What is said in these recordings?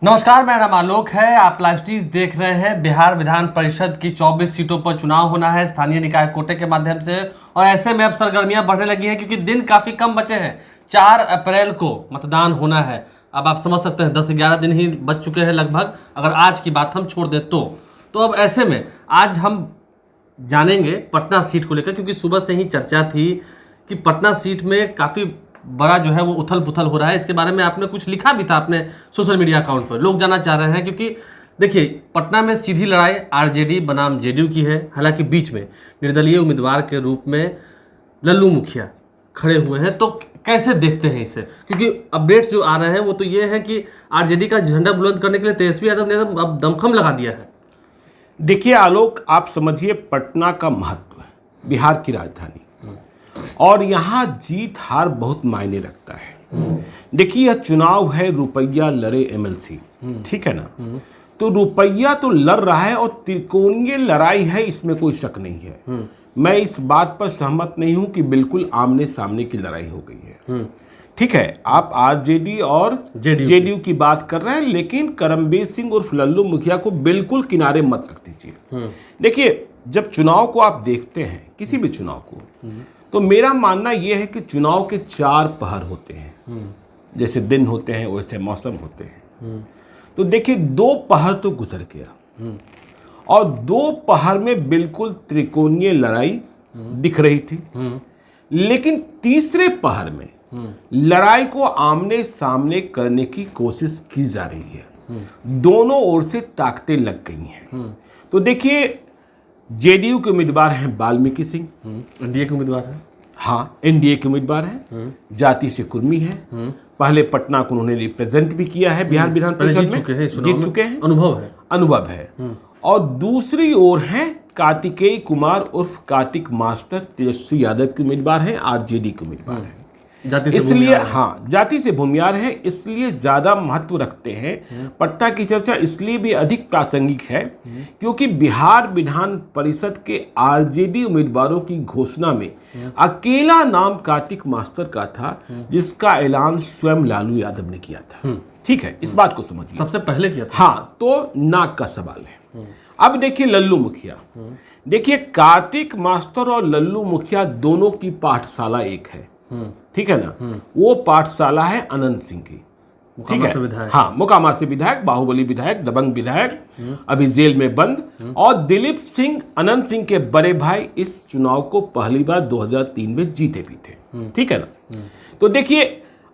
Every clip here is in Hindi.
नमस्कार, मेरा नाम आलोक है। आप लाइव स्ट्रीम देख रहे हैं। बिहार विधान परिषद की 24 सीटों पर चुनाव होना है स्थानीय निकाय कोटे के माध्यम से, और ऐसे में अब सरगर्मियां बढ़ने लगी हैं क्योंकि दिन काफ़ी कम बचे हैं। 4 अप्रैल को मतदान होना है। अब आप समझ सकते हैं 10-11 दिन ही बच चुके हैं लगभग, अगर आज की बात हम छोड़ दें तो अब ऐसे में आज हम जानेंगे पटना सीट को लेकर, क्योंकि सुबह से ही चर्चा थी कि पटना सीट में काफ़ी बड़ा जो है वो उथल पुथल हो रहा है। इसके बारे में आपने कुछ लिखा भी था अपने सोशल मीडिया अकाउंट पर। लोग जानना चाह रहे हैं क्योंकि देखिए, पटना में सीधी लड़ाई आरजेडी बनाम जेडीयू की है। हालांकि बीच में निर्दलीय उम्मीदवार के रूप में लल्लू मुखिया खड़े हुए हैं। तो कैसे देखते हैं इसे, क्योंकि अपडेट्स जो आ रहे हैं वो तो ये है कि आरजेडी का झंडा बुलंद करने के लिए तेजस्वी यादव ने अब दमखम लगा दिया है। देखिए आलोक, आप समझिए पटना का महत्व है, बिहार की राजधानी, और यहाँ जीत हार बहुत मायने रखता है। देखिए, यह चुनाव है, रुपया लड़े एमएलसी, ठीक है ना। तो रुपया तो लड़ रहा है और त्रिकोणीय लड़ाई है, इसमें कोई शक नहीं है। मैं इस बात पर सहमत नहीं हूं कि बिल्कुल आमने सामने की लड़ाई हो गई है। ठीक है, आप आरजेडी और जेडीयू की बात कर रहे हैं, लेकिन करमबीर सिंह उर्फ लल्लू मुखिया को बिल्कुल किनारे मत रख दीजिए। देखिए, जब चुनाव को आप देखते हैं, किसी भी चुनाव को, तो मेरा मानना यह है कि चुनाव के 4 पहर होते हैं। जैसे दिन होते हैं वैसे मौसम होते हैं। तो देखिए, 2 पहर तो गुजर गया और 2 पहर में बिल्कुल त्रिकोणीय लड़ाई दिख रही थी। लेकिन तीसरे पहर में लड़ाई को आमने सामने करने की कोशिश की जा रही है। दोनों ओर से ताकतें लग गई हैं। तो देखिए, जेडीयू के उम्मीदवार हैं वाल्मीकि सिंह, एनडीए के उम्मीदवार हैं। हाँ, एनडीए के उम्मीदवार हैं। जाति से कुर्मी है। पहले पटना को उन्होंने रिप्रेजेंट भी किया है बिहार विधान परिषद में, जीत चुके हैं, अनुभव है। और दूसरी ओर हैं कार्तिकेय कुमार उर्फ कार्तिक मास्टर, तेजस्वी यादव के उम्मीदवार हैं, आरजेडी के उम्मीदवार हैं। इसलिए जाति से भूमियार है, इसलिए ज्यादा महत्व रखते हैं। पटना की चर्चा इसलिए भी अधिक प्रासंगिक है क्योंकि बिहार विधान परिषद के आरजेडी उम्मीदवारों की घोषणा में अकेला नाम कार्तिक मास्टर का था, जिसका ऐलान स्वयं लालू यादव ने किया था। ठीक है, इस बात को समझिए, सबसे पहले किया था। हाँ, तो नाक का सवाल है। अब देखिए लल्लू मुखिया, देखिए कार्तिक मास्टर और लल्लू मुखिया दोनों की पाठशाला एक है। ठीक है ना। वो पाठशाला है अनंत सिंह की, ठीक है। हाँ, मोकामा से विधायक, बाहुबली विधायक, दबंग विधायक, अभी जेल में बंद, और दिलीप सिंह अनंत सिंह के बड़े भाई इस चुनाव को पहली बार 2003 में जीते भी थे। ठीक है ना। तो देखिए,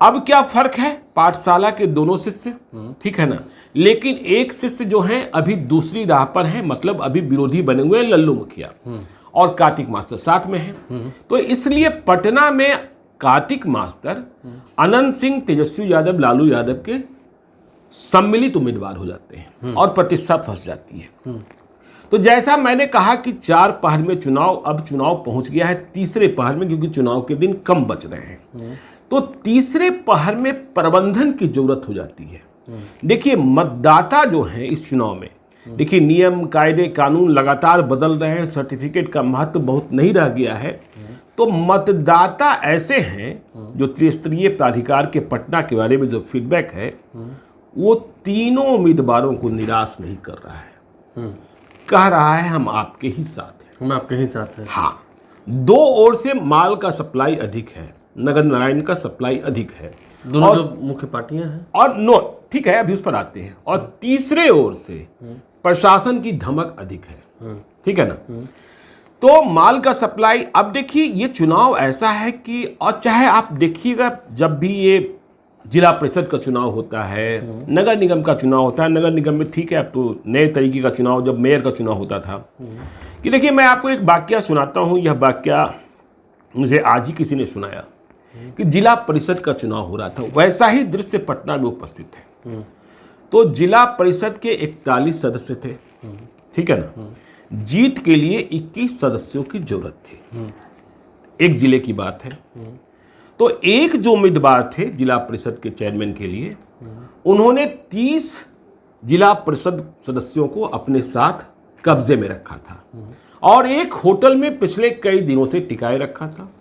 अब क्या फर्क है, पाठशाला के दोनों शिष्य, ठीक है ना, लेकिन एक शिष्य जो है अभी दूसरी राह पर है, मतलब अभी विरोधी बने हुए लल्लू मुखिया, और कार्तिक मास्टर साथ में है। तो इसलिए पटना में कार्तिक मास्टर, अनंत सिंह, तेजस्वी यादव, लालू यादव के सम्मिलित उम्मीदवार हो जाते हैं और प्रतिष्ठा फंस जाती है। तो जैसा मैंने कहा कि 4 पहर में चुनाव, अब चुनाव पहुंच गया है तीसरे पहर में, क्योंकि चुनाव के दिन कम बच रहे हैं। तो तीसरे पहर में प्रबंधन की जरूरत हो जाती है। देखिए, मतदाता जो है इस चुनाव में, देखिए नियम कायदे कानून लगातार बदल रहे हैं, सर्टिफिकेट का महत्व बहुत नहीं रह गया है। तो मतदाता ऐसे हैं जो त्रिस्तरीय प्राधिकार के पटना के बारे में जो फीडबैक है, वो तीनों उम्मीदवारों को निराश नहीं कर रहा है। कह रहा है हम आपके ही साथ हैं, हम आपके ही साथ हैं। हाँ, 2 ओर से माल का सप्लाई अधिक है, नगर नारायण का सप्लाई अधिक है, दोनों जो मुख्य पार्टियां हैं, और ठीक है, अभी उस पर आते हैं। और तीसरे ओर से प्रशासन की धमक अधिक है। ठीक है ना। तो माल का सप्लाई, अब देखिए ये चुनाव ऐसा है कि, और चाहे आप देखिएगा जब भी ये जिला परिषद का चुनाव होता है, नगर निगम का चुनाव होता है, नगर निगम में ठीक है अब तो नए तरीके का चुनाव, जब मेयर का चुनाव होता था, कि देखिए मैं आपको एक वाकया सुनाता हूँ। यह वाकया मुझे आज ही किसी ने सुनाया कि जिला परिषद का चुनाव हो रहा था, वैसा ही दृश्य पटना में उपस्थित है। तो जिला परिषद के 41 सदस्य थे, ठीक है ना। जीत के लिए 21 सदस्यों की जरूरत थी, एक जिले की बात है। तो एक जो उम्मीदवार थे जिला परिषद के चेयरमैन के लिए, उन्होंने 30 जिला परिषद सदस्यों को अपने साथ कब्जे में रखा था और एक होटल में पिछले कई दिनों से टिकाए रखा था।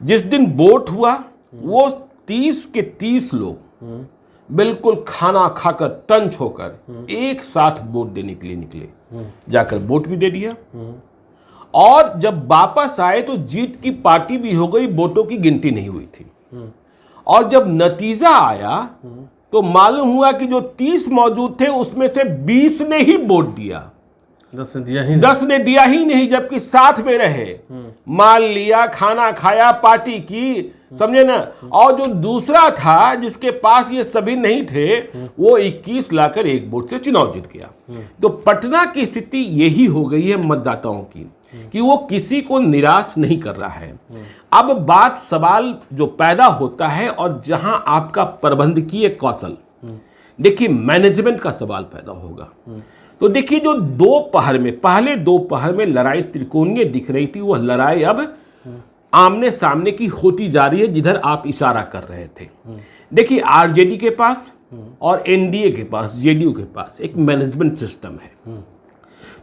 जिस दिन वोट हुआ, वो 30 के 30 लोग बिल्कुल खाना खाकर टंच होकर एक साथ वोट देने के लिए निकले, जाकर वोट भी दे दिया। और जब वापस आए तो जीत की पार्टी भी हो गई, वोटों की गिनती नहीं हुई थी। और जब नतीजा आया तो मालूम हुआ कि जो 30 मौजूद थे उसमें से 20 ने ही वोट दिया, 10 ने दिया ही नहीं। 10 ने दिया ही नहीं, जबकि साथ में रहे, माल लिया, खाना खाया, पार्टी की, समझे ना। और जो दूसरा था जिसके पास ये सभी नहीं थे, वो 21 लाकर एक वोट से चुनाव जीत गया। तो पटना की स्थिति यही हो गई है मतदाताओं की कि वो किसी को निराश नहीं कर रहा है। अब बात सवाल जो पैदा होता है और जहां आपका प्रबंधकीय कौशल, देखिए मैनेजमेंट का सवाल पैदा होगा। तो देखिए जो दोपहर में, पहले दोपहर में लड़ाई त्रिकोणीय दिख रही थी, वह लड़ाई अब आमने सामने की होती जा रही है, जिधर आप इशारा कर रहे थे। देखिए आरजेडी के पास और एनडीए के पास, जेडीयू के पास एक मैनेजमेंट सिस्टम है।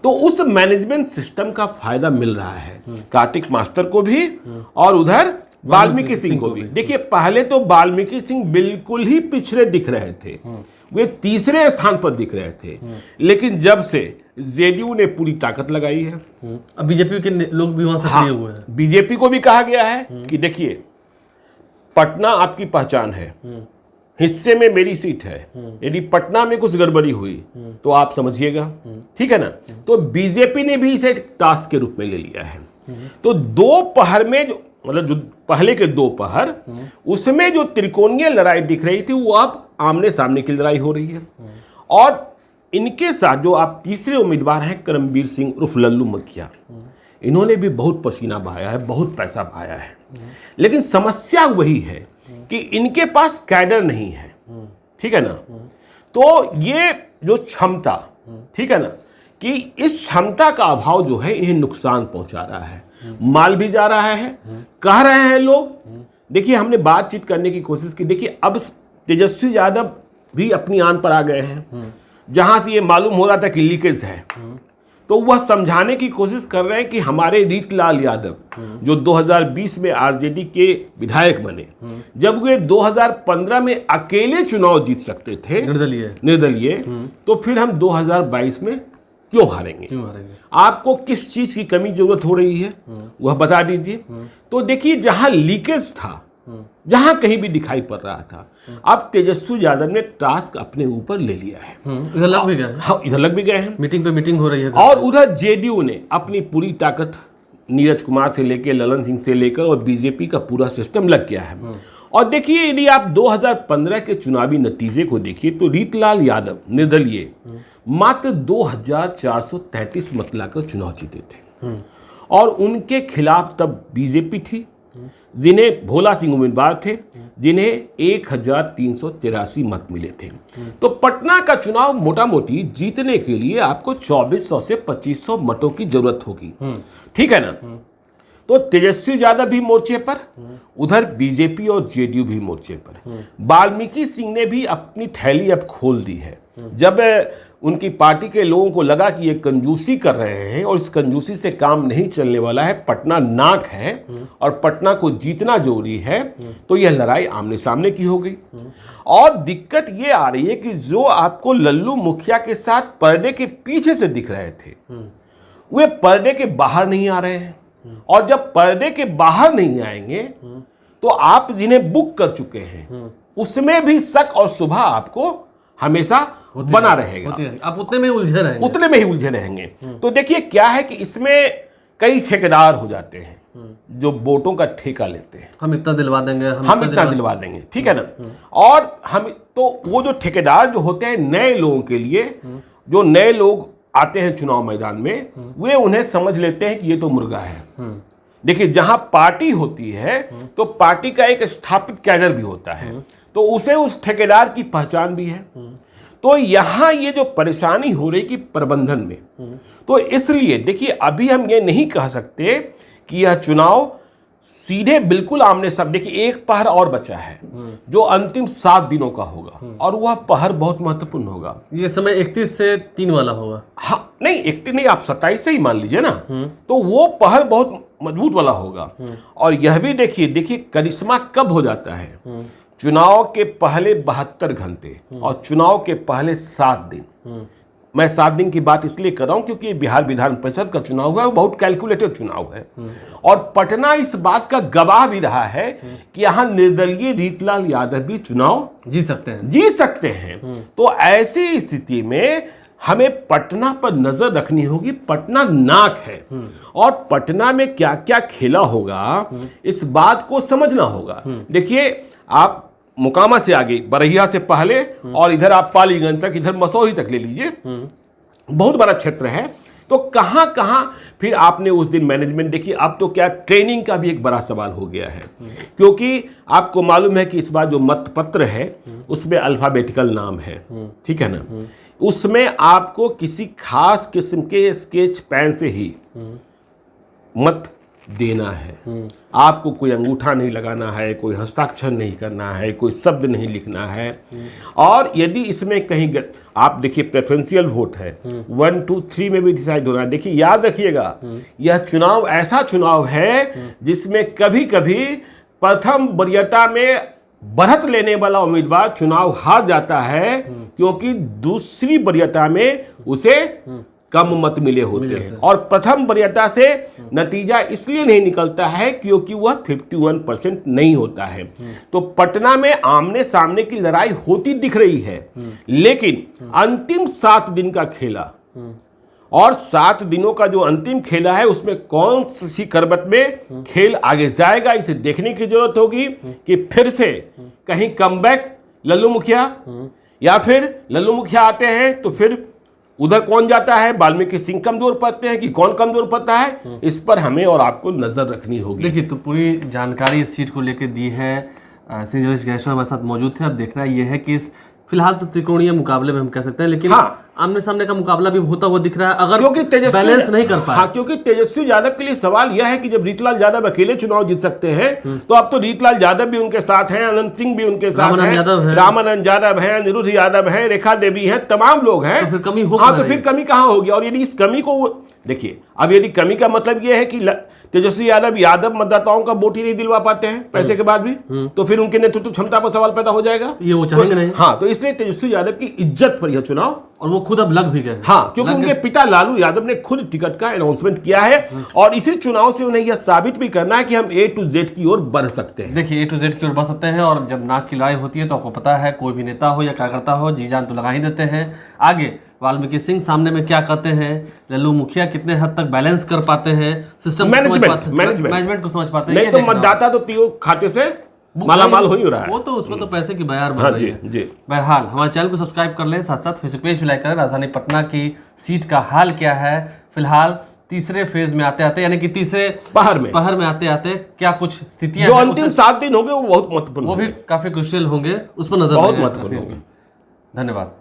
तो उस मैनेजमेंट सिस्टम का फायदा मिल रहा है कार्तिक मास्टर को भी और उधर वाल्मीकि सिंह को भी। देखिए पहले तो वाल्मीकि सिंह बिल्कुल ही पिछड़े दिख रहे थे, वे तीसरे स्थान पर दिख रहे थे। लेकिन जब से जेडीयू ने पूरी ताकत लगाई है, अब बीजेपी के लोग भी वहां सक्रिय हुए हैं। बीजेपी को भी कहा गया है कि देखिए पटना आपकी पहचान है, हिस्से में मेरी सीट है, यदि पटना में कुछ गड़बड़ी हुई तो आप समझिएगा, ठीक है ना। तो बीजेपी ने भी इसे टास्क के रूप में ले लिया है। तो दोपहर में जो मतलब जो पहले के दोपहर, उसमें जो त्रिकोणीय लड़ाई दिख रही थी वो अब आमने सामने की लड़ाई हो रही है। और इनके साथ जो आप तीसरे उम्मीदवार हैं करमबीर सिंह उर्फ लल्लू मुखिया, इन्होंने भी बहुत पसीना बहाया है, बहुत पैसा बहाया है। लेकिन समस्या वही है कि इनके पास कैडर नहीं है, ठीक है ना। तो ये जो क्षमता, ठीक है ना, कि इस क्षमता का अभाव जो है इन्हें नुकसान पहुंचा रहा है। माल भी जा रहा है, कह रहे हैं लोग। देखिए हमने बातचीत करने की कोशिश की, देखिए अब तेजस्वी यादव भी अपनी आन पर आ गए हैं। जहां से ये मालूम हो रहा था कि लीकेज है, तो वह समझाने की कोशिश कर रहे हैं कि हमारे रीतलाल यादव जो 2020 में आरजेडी के विधायक बने, जब वे 2015 में अकेले चुनाव जीत सकते थे निर्दलीय, तो फिर हम 2022 में क्यों हारेंगे? आपको किस चीज की कमी जरूरत हो रही है वह बता दीजिए। तो देखिए जहां लीकेज था, जहां कहीं भी दिखाई पड़ रहा था, अब तेजस्वी यादव ने टास्क अपने ऊपर ले लिया है। इधर लग भी गए। हाँ, इधर लग भी गए हैं, मीटिंग पे मीटिंग हो रही है। और उधर जेडीयू ने अपनी पूरी ताकत, नीरज कुमार से लेकर ललन सिंह से लेकर, और बीजेपी का पूरा सिस्टम लग गया है। और देखिए यदि आप 2015 के चुनावी नतीजे को देखिए तो रीतलाल यादव निर्दलीय मात्र 2433 मत लाकर चुनाव जीते थे। और उनके खिलाफ तब बीजेपी थी, जिन्हें भोला सिंह उम्मीदवार थे, जिन्हें 1383 मत मिले थे। तो पटना का चुनाव मोटा मोटी जीतने के लिए आपको 2400 से 2500 मतों की जरूरत होगी, ठीक है ना। तो तेजस्वी यादव भी मोर्चे पर, उधर बीजेपी और जेडीयू भी मोर्चे पर। वाल्मीकि सिंह ने भी अपनी थैली अब खोल दी है। जब उनकी पार्टी के लोगों को लगा कि ये कंजूसी कर रहे हैं और इस कंजूसी से काम नहीं चलने वाला है, पटना नाक है और पटना को जीतना जरूरी है, तो यह लड़ाई आमने सामने की हो गई। और दिक्कत ये आ रही है कि जो आपको लल्लू मुखिया के साथ पर्दे के पीछे से दिख रहे थे, वे पर्दे के बाहर नहीं आ रहे हैं। और जब पर्दे के बाहर नहीं आएंगे तो आप जिन्हें बुक कर चुके हैं उसमें भी शक और शुभा आपको हमेशा बना रहेगा। आप उतने में उलझे रहेंगे। तो देखिए क्या है कि इसमें कई ठेकेदार हो जाते हैं जो वोटों का ठेका लेते हैं। हम इतना दिलवा देंगे, हम इतना दिलवा देंगे, ठीक है ना। और हम तो वो जो ठेकेदार जो होते हैं नए लोगों के लिए, जो नए लोग आते हैं चुनाव मैदान में, वे उन्हें समझ लेते हैं कि ये तो मुर्गा है। देखिए जहां पार्टी होती है तो पार्टी का एक स्थापित कैडर भी होता है, तो उसे उस ठेकेदार की पहचान भी है। तो यहां ये जो परेशानी हो रही कि प्रबंधन में, तो इसलिए देखिए अभी हम ये नहीं कह सकते कि यह चुनाव सीधे बिल्कुल आमने सामने। देखिए एक पहर और बचा है जो अंतिम 7 दिनों का होगा, और वह पहर बहुत महत्वपूर्ण होगा। ये समय 31 से 3 वाला होगा। हाँ नहीं, 31 नहीं, आप 27 से ही मान लीजिए ना, तो वो पहर बहुत मजबूत वाला होगा। और यह भी देखिए करिश्मा कब हो जाता है, चुनाव के पहले 72 घंटे और चुनाव के पहले 7 दिन। मैं 7 दिन की बात इसलिए कर रहा हूं क्योंकि बिहार विधान परिषद का चुनाव हुआ है, बहुत कैलकुलेटेड चुनाव है। और पटना इस बात का गवाह भी रहा है कि यहां निर्दलीय रीतलाल यादव भी चुनाव जी सकते हैं। तो ऐसी स्थिति में हमें पटना पर नजर रखनी होगी। पटना नाक है और पटना में क्या क्या खेला होगा इस बात को समझना होगा। देखिए, आप मोकामा से आगे, बरहिया से पहले और इधर आप पालीगंज तक, इधर मसौरी तक ले लीजिए, बहुत बड़ा क्षेत्र है। तो कहां कहां फिर आपने उस दिन मैनेजमेंट देखी। अब तो क्या ट्रेनिंग का भी एक बड़ा सवाल हो गया है, क्योंकि आपको मालूम है कि इस बार जो मतपत्र है उसमें अल्फाबेटिकल नाम है, ठीक है ना। उसमें आपको किसी खास किस्म के स्केच पेन से ही मत देना है। आपको कोई अंगूठा नहीं लगाना है, कोई हस्ताक्षर नहीं करना है, कोई शब्द नहीं लिखना है। और यदि इसमें कहीं आप देखिए प्रेफरेंशियल वोट है, 1, 2, 3 में भी डिसाइड हो रहा है। देखिए, याद रखिएगा, यह चुनाव ऐसा चुनाव है जिसमें कभी कभी प्रथम वरीयता में बढ़त लेने वाला उम्मीदवार चुनाव हार जाता है क्योंकि दूसरी वरीयता में उसे कम मत मिले होते हैं। और प्रथम वरीयता से नतीजा इसलिए नहीं निकलता है क्योंकि वह 51% नहीं होता है। तो पटना में आमने सामने की लड़ाई होती दिख रही है, लेकिन अंतिम 7 दिन का खेला और 7 दिनों का जो अंतिम खेला है उसमें कौन सी करवट में खेल आगे जाएगा, इसे देखने की जरूरत होगी कि फिर से कहीं कमबैक लल्लू मुखिया, या फिर लल्लू मुखिया आते हैं तो फिर उधर कौन जाता है, वाल्मीकि सिंह कमजोर पड़ते हैं कि कौन कमजोर पड़ता है, इस पर हमें और आपको नजर रखनी होगी। देखिए, तो पूरी जानकारी इस सीट को लेकर दी है। श्री गणेश्वर हमारे साथ मौजूद थे। अब देखना यह है कि इस फिलहाल तो त्रिकोणीय मुकाबले में हम कह सकते हैं, लेकिन आमने सामने का मुकाबला भी होता हुआ दिख रहा है अगर क्योंकि बैलेंस नहीं कर पाए। हाँ, क्योंकि तेजस्वी यादव के लिए सवाल यह है कि जब रीतलाल यादव अकेले चुनाव जीत सकते हैं तो अब तो रीतलाल यादव भी उनके साथ हैं, अनंत सिंह भी उनके साथ हैं, रामानंद यादव हैं, अनिरुद्ध यादव हैं, रेखा देवी हैं, तमाम लोग हैं। तो फिर कमी हो, हाँ, तो फिर कमी कहाँ होगी। और यदि इस कमी को देखिए, अब यदि कमी का मतलब यह है कि तेजस्वी यादव मतदाताओं का वोट ही नहीं दिलवा पाते हैं पैसे के बाद भी, तो फिर उनके नेतृत्व क्षमता पर सवाल पैदा हो जाएगा। ये वो चाहेंगे नहीं। हाँ, तो इसलिए तेजस्वी यादव की इज्जत पर यह चुनाव, और वो खुद अब लग भी गए। हाँ, क्योंकि उनके पिता लालू यादव ने खुद टिकट का अनाउंसमेंट किया है और इसी चुनाव से उन्हें यह साबित भी करना है कि हम A to Z की ओर बढ़ सकते हैं। देखिए, A to Z की ओर बढ़ सकते हैं। और जब नाक की लड़ाई होती है तो आपको पता है कोई भी नेता हो या कार्यकर्ता हो, जी जान तो लगा ही देते हैं। आगे वाल्मीकि सिंह सामने में क्या करते हैं, लल्लू मुखिया कितने हद तक बैलेंस कर पाते हैं, सिस्टम मैनेजमेंट को समझ पाते हैं। नहीं तो मतदाता तो तीनों खाते से मालामाल हो ही रहा है। वो तो उसमें तो पैसे की बयार बन रही है। बहरहाल हमारे चैनल को सब्सक्राइब कर लें, साथ साथ फेसबुक पेज भी लाइक करें। राजधानी पटना की सीट का हाल क्या है फिलहाल तीसरे फेज में आते आते, यानी कि तीसरे पहर में आते आते क्या कुछ स्थितियां जो अंतिम 7 दिन होंगे वो बहुत महत्वपूर्ण, वो भी काफी क्रुशियल होंगे, उस पर नजर बहुत महत्वपूर्ण होंगे। धन्यवाद।